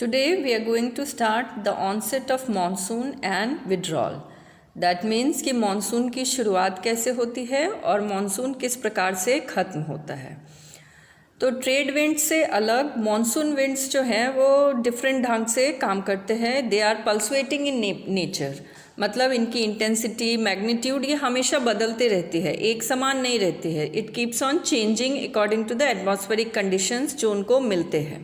Today we are going to start the onset of monsoon and withdrawal. That means कि monsoon की शुरुआत कैसे होती है और मानसून किस प्रकार से ख़त्म होता है। तो ट्रेड विंड्स से अलग मानसून विंड्स जो हैं वो डिफरेंट ढंग से काम करते हैं। दे आर पल्सुएटिंग इन नेचर, मतलब इनकी इंटेंसिटी मैग्नीट्यूड ये हमेशा बदलते रहती है, एक समान नहीं रहती है। It keeps on changing according to the atmospheric conditions जो उनको मिलते हैं।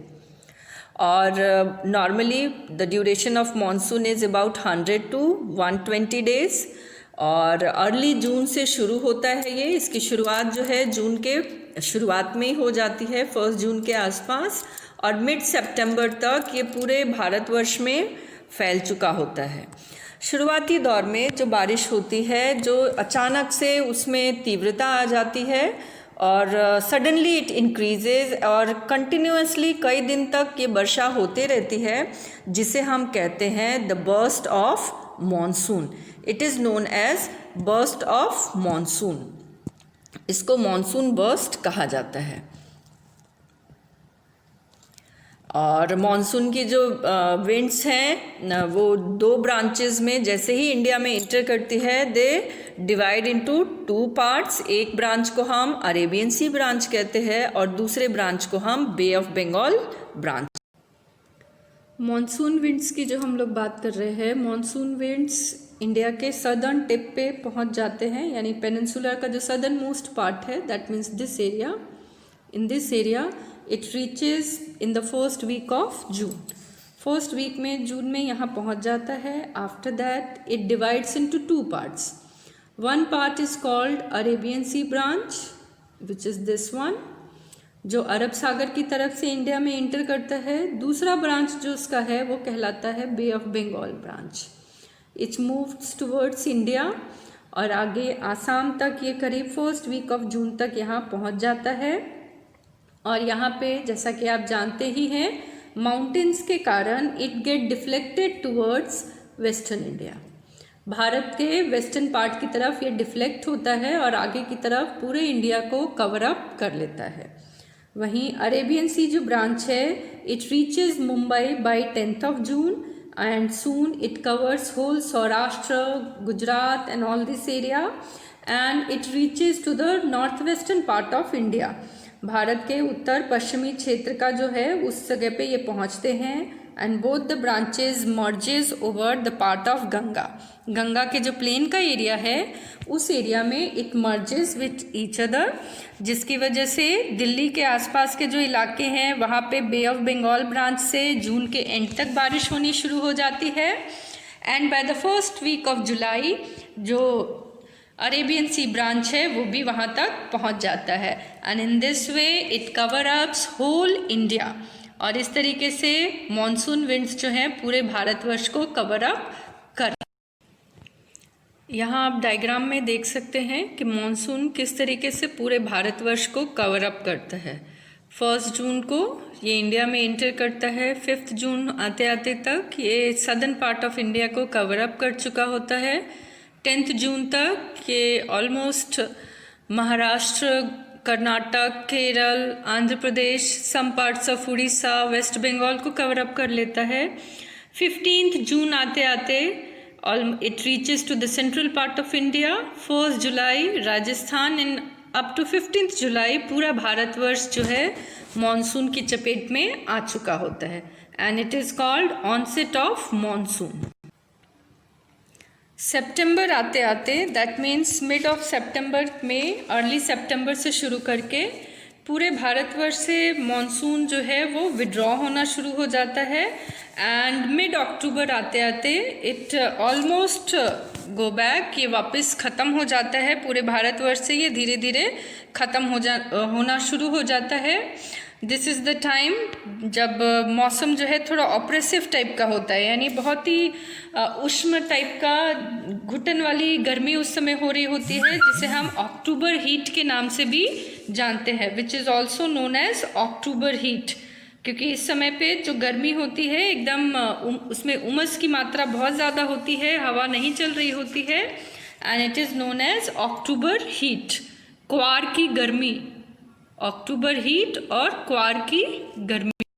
और normally the duration of monsoon is about 100 to 120 days और अर्ली जून से शुरू होता है ये। इसकी शुरुआत जो है जून के शुरुआत में ही हो जाती है, 1 जून के आसपास, और मिड सितंबर तक ये पूरे भारतवर्ष में फैल चुका होता है। शुरुआती दौर में जो बारिश होती है, जो अचानक से उसमें तीव्रता आ जाती है और सडनली इट इंक्रीजेज और कंटिन्यूसली कई दिन तक ये वर्षा होते रहती है, जिसे हम कहते हैं the burst of monsoon. It is known as burst of monsoon. इसको मॉनसून बर्स्ट कहा जाता है। और मॉनसून की जो विंड्स हैं वो 2 ब्रांचेस में, जैसे ही इंडिया में इंटर करती है, दे डिवाइड इनटू 2 पार्ट्स। एक ब्रांच को हम अरेबियन सी ब्रांच कहते हैं और दूसरे ब्रांच को हम bay of Bengal branch. Monsoon winds की जो हम लोग बात कर रहे हैं, मॉनसून विंड्स इंडिया के सदर्न टिप पे पहुंच जाते हैं, यानी पेनिनसुलर का जो सदर्न मोस्ट पार्ट है, that means this area. In this area it reaches in the first week of June. First week में जून में यहाँ पहुँच जाता है। After that it divides into 2 parts. One part is called Arabian sea branch which is this one, जो अरब सागर की तरफ से इंडिया में इंटर करता है। दूसरा ब्रांच जो उसका है वो कहलाता है bay of Bengal branch. It moves towards India और आगे आसाम तक ये करीब फर्स्ट वीक ऑफ जून तक यहाँ पहुँच जाता है। और यहाँ पे जैसा कि आप जानते ही हैं, माउंटेन्स के कारण it get deflected towards western India. Bharat के वेस्टर्न पार्ट की तरफ ये डिफ्लेक्ट होता है और आगे की तरफ पूरे इंडिया को कवर अप कर लेता है। वहीं अरेबियन सी जो ब्रांच है, it reaches Mumbai by 10th of June and soon it covers whole Saurashtra, Gujarat and all this area, and it reaches to the northwestern part of India. Bharat के उत्तर पश्चिमी क्षेत्र का जो है उस जगह पे ये पहुंचते हैं। And both the branches merges over the part of Ganga. Ganga के जो प्लेन का एरिया है उस एरिया में it merges with each other, जिसकी वजह से दिल्ली के आसपास के जो इलाके हैं वहाँ पे बे ऑफ बंगाल ब्रांच से जून के एंड तक बारिश होनी शुरू हो जाती है। And by the first week of July जो अरेबियन सी ब्रांच है वो भी वहाँ तक पहुँच जाता है। And in this way it cover ups whole India. और इस तरीके से मॉनसून विंड्स जो हैं पूरे भारतवर्ष को कवर अप कर। यहाँ आप डायग्राम में देख सकते हैं कि मॉनसून किस तरीके से पूरे भारतवर्ष को कवर अप करता है। 1 जून को ये इंडिया में इंटर करता है। 5 जून आते आते तक ये सदर्न पार्ट ऑफ इंडिया को कवर अप कर चुका होता है। 10th जून तक ये almost Maharashtra, Karnataka, Kerala, Andhra Pradesh, some parts of Orissa, West Bengal को कवर अप कर लेता है। 15th जून आते आते it reaches to the central part of India. 1 July Rajasthan and up to 15th July पूरा भारतवर्ष जो है मॉनसून की चपेट में आ चुका होता है। And it is called onset of monsoon. सितंबर आते आते, दैट मीन्स मिड ऑफ सितंबर में, अर्ली सितंबर से शुरू करके पूरे भारतवर्ष से मॉनसून जो है वो विड्रॉ होना शुरू हो जाता है। एंड मिड अक्टूबर आते आते इट ऑलमोस्ट गो बैक, ये वापस ख़त्म हो जाता है। पूरे भारतवर्ष से ये धीरे धीरे ख़त्म होना शुरू हो जाता है। दिस इज़ द टाइम जब मौसम जो है थोड़ा ऑप्रेसिव टाइप का होता है, यानी बहुत ही उष्ण टाइप का घुटन वाली गर्मी उस समय हो रही होती है, जिसे हम अक्टूबर हीट के नाम से भी जानते हैं, which is also known as October heat. क्योंकि इस समय पे जो गर्मी होती है एकदम उसमें उमस की मात्रा बहुत ज़्यादा होती है, हवा नहीं चल रही होती है, and it is known as October heat, क्वार की गर्मी। अक्टूबर हीट और क्वार की गर्मी।